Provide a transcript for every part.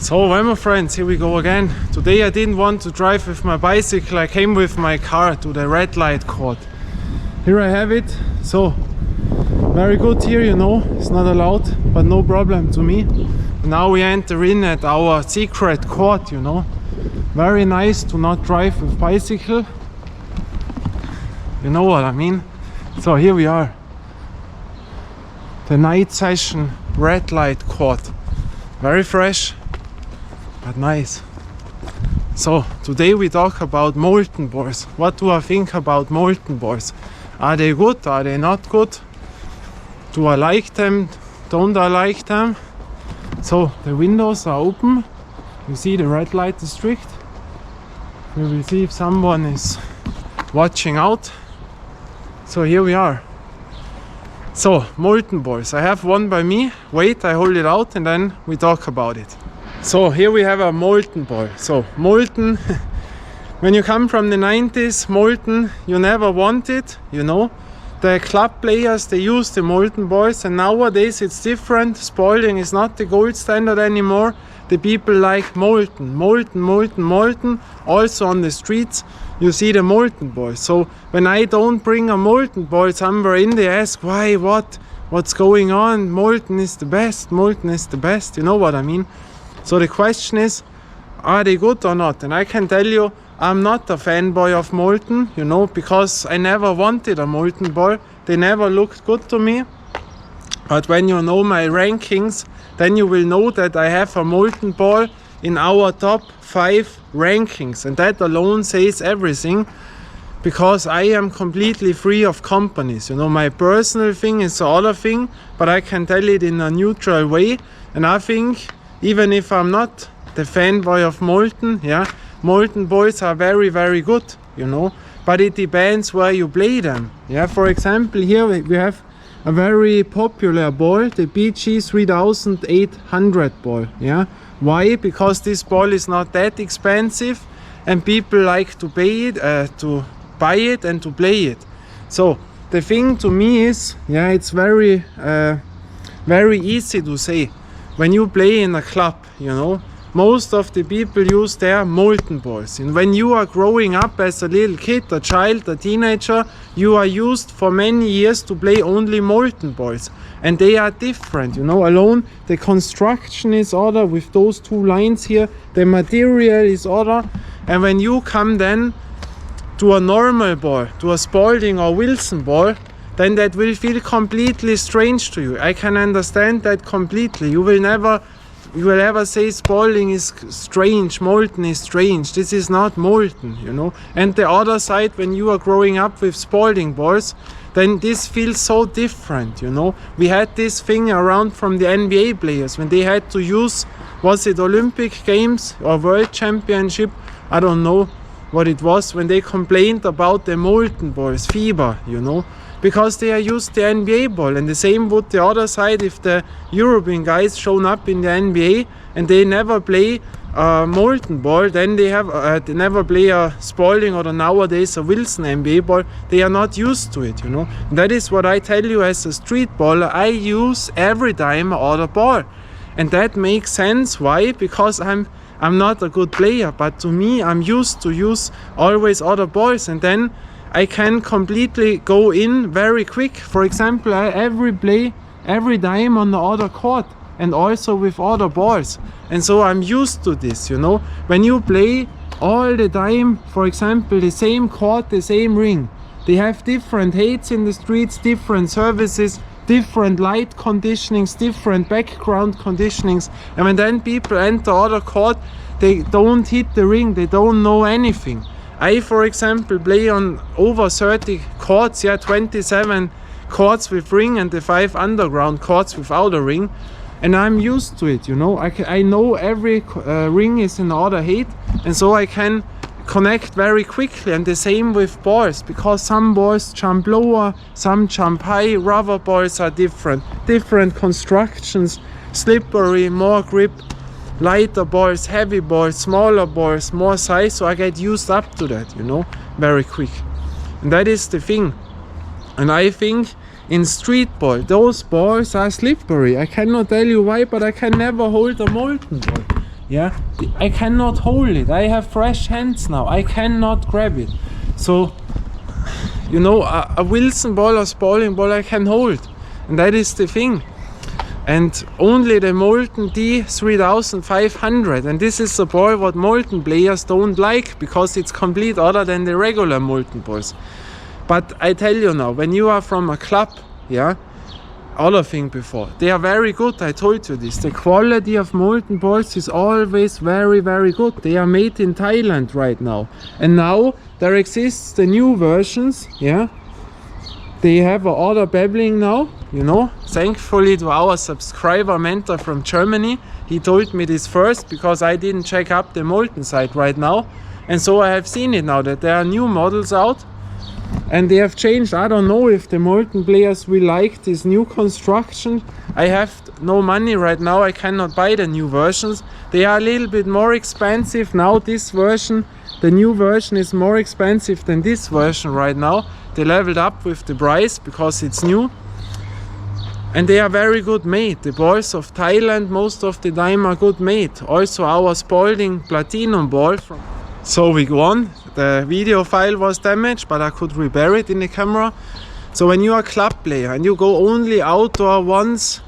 So well, my friends, here we go again. Today I didn't want to drive with my bicycle, I came with my car to the red light court. Here I have it. So very good here, you know, it's not allowed, but no problem to me. Now we enter in at our secret court, you know. Very nice to not drive with bicycle. You know what I mean? So here we are. The night session red light court. Very fresh, but nice. So today we talk about molten balls. What do I think about molten balls? Are they good? Are they not good? Do I like them? Don't I like them? So the windows are open. You see the red light district. We will see if someone is watching out. So here we are. So molten balls. I have one by me. Wait, I hold it out and then we talk about it. So here we have a molten ball. So molten, when you come from the 90s, molten, you never want it, you know. The club players, they use the molten balls, and nowadays it's different. Spalding is not the gold standard anymore. The people like molten. Also on the streets you see the molten balls. So when I don't bring a molten ball somewhere in, they ask why, what's going on? Molten is the best, you know what I mean? So the question is, are they good or not? And I can tell you, I'm not a fanboy of molten, you know, because I never wanted a molten ball. They never looked good to me. But when you know my rankings, then you will know that I have a molten ball in our top 5 rankings. And that alone says everything, because I am completely free of companies. You know, my personal thing is the other thing, but I can tell it in a neutral way. And I think, even if I'm not the fanboy of molten, yeah, molten balls are very, very good, you know, but it depends where you play them. Yeah, for example, here we have a very popular ball, the BG 3800 ball. Yeah, why? Because this ball is not that expensive and people like to pay it, to buy it and to play it. So the thing to me is, yeah, it's very easy to say. When you play in a club, you know, most of the people use their molten balls. And when you are growing up as a little kid, a child, a teenager, you are used for many years to play only molten balls. And they are different, you know, alone the construction is other with those 2 lines here, the material is other. And when you come then to a normal ball, to a Spalding or Wilson ball, then that will feel completely strange to you. I can understand that completely. You will ever say Spalding is strange, molten is strange. This is not molten, you know. And the other side, when you are growing up with Spalding balls, then this feels so different, you know. We had this thing around from the NBA players when they had to use, was it Olympic Games or World Championship? I don't know what it was, when they complained about the molten balls, FIBA, you know. Because they are used the NBA ball, and the same would the other side if the European guys shown up in the NBA and they never play a molten ball, then they never play a Spalding or nowadays a Wilson NBA ball. They are not used to it, you know. And that is what I tell you as a street baller. I use every time other ball, and that makes sense. Why? Because I'm not a good player, but to me I'm used to use always other balls, and then I can completely go in very quick. For example, I play every time on the other court and also with other balls. And so I'm used to this, you know. When you play all the time, for example, the same court, the same ring, they have different heights in the streets, different services, different light conditionings, different background conditionings. And when then people enter other court, they don't hit the ring, they don't know anything. I, for example, play on over 30 courts, yeah, 27 courts with ring and the 5 underground courts without a ring, and I'm used to it, you know. I know every ring is in other height, and so I can connect very quickly. And the same with balls, because some balls jump lower, some jump high. Rubber balls are different constructions, slippery, more grip. Lighter balls, heavy balls, smaller balls, more size, so I get used up to that, you know, very quick. And that is the thing. And I think in street ball, those balls are slippery. I cannot tell you why, but I can never hold a molten ball. yeah, I cannot hold it. I have fresh hands now. I cannot grab it. So, you know, a Wilson ball or spalling ball I can hold, and that is the thing. And only the Molten D3500, and this is the ball what Molten players don't like, because it's complete other than the regular Molten balls. But I tell you now, when you are from a club, yeah, other thing before, they are very good. I told you this. The quality of Molten balls is always very, very good. They are made in Thailand right now. And now there exists the new versions, yeah. They have a order babbling now, you know, thankfully to our subscriber mentor from Germany. He told me this first, because I didn't check up the Molten site right now. And so I have seen it now, that there are new models out. And they have changed. I don't know if the Molten players will like this new construction. I have no money right now. I cannot buy the new versions. They are a little bit more expensive now. This version, the new version, is more expensive than this version right now. They leveled up with the price because it's new. And they are very good made. The balls of Thailand most of the time are good made. Also our Spalding Platinum ball. So we go on. The video file was damaged, but I could repair it in the camera. So when you are a club player and you go only outdoor once,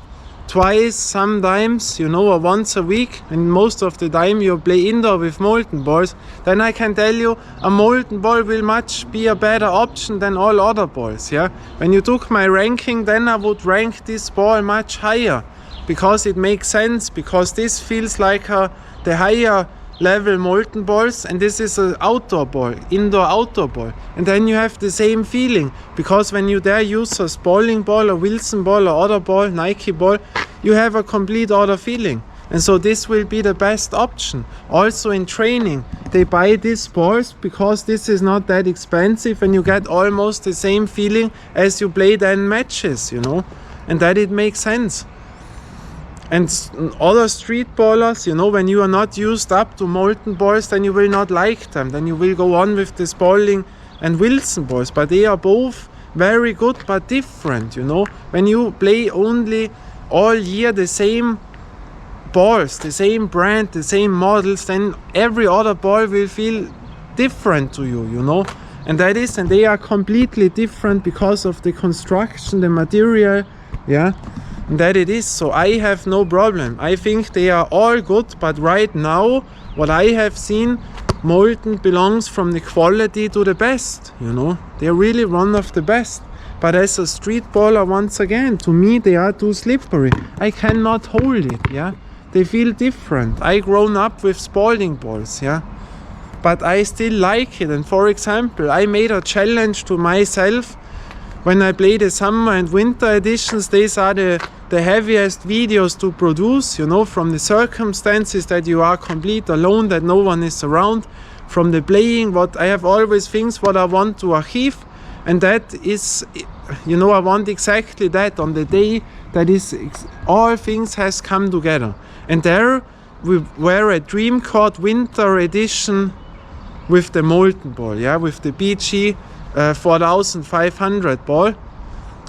twice, sometimes, you know, or once a week, and most of the time you play indoor with Molten balls, then I can tell you a Molten ball will much be a better option than all other balls. Yeah, when you took my ranking, then I would rank this ball much higher, because it makes sense, because this feels like the higher level Molten balls, and this is an outdoor ball, indoor outdoor ball, and then you have the same feeling, because when you there use a Spalding ball, a Wilson ball, or other ball, Nike ball, you have a complete other feeling. And so this will be the best option. Also in training, they buy these balls because this is not that expensive, and you get almost the same feeling as you play then matches, you know, and that it makes sense. And other street ballers, you know, when you are not used up to Molten balls, then you will not like them. Then you will go on with the Spalding and Wilson balls. But they are both very good, but different, you know. When you play only all year the same balls, the same brand, the same models, then every other ball will feel different to you, you know. And that is, and they are completely different because of the construction, the material, yeah. That it is. So I have no problem. I think they are all good, but right now what I have seen, Molten belongs from the quality to the best, you know. They're really one of the best. But as a street baller, once again, to me they are too slippery. I cannot hold it, yeah. They feel different. I grown up with Spalding balls, yeah. But I still like it. And for example, I made a challenge to myself. When I play the summer and winter editions, these are the heaviest videos to produce, you know, from the circumstances that you are complete alone, that no one is around, from the playing, what I have always things what I want to achieve, and that is, you know, I want exactly that on the day that is all things has come together. And there we were a Dream Court winter edition with the Molten ball, yeah, with the BG 4500 ball.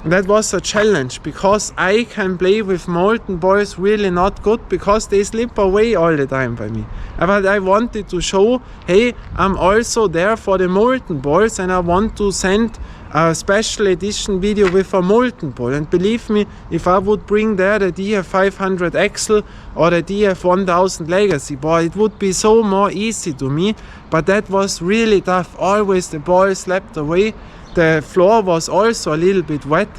That was a challenge, because I can play with Molten balls really not good, because they slip away all the time by me. But I wanted to show, hey, I'm also there for the Molten balls, and I want to send a special edition video with a Molten ball. And believe me, if I would bring there the DF500 Axle or the DF1000 Legacy ball, it would be so more easy to me. But that was really tough. Always the ball slept away. The floor was also a little bit wet.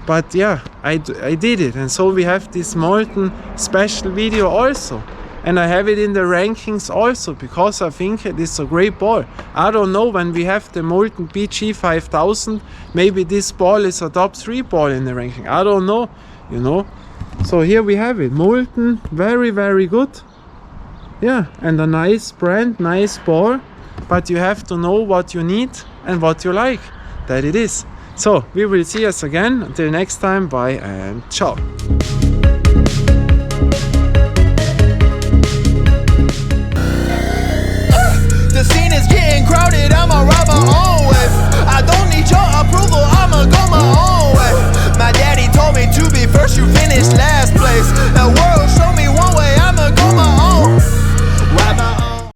But yeah, I did it. And so we have this Molten special video also. And I have it in the rankings also, because I think it is a great ball. I don't know, when we have the Molten BG 5000, maybe this ball is a top 3 ball in the ranking. I don't know, you know. So here we have it. Molten, very, very good. Yeah, and a nice brand, nice ball. But you have to know what you need and what you like. That it is. So we will see us again. Until next time, bye and ciao.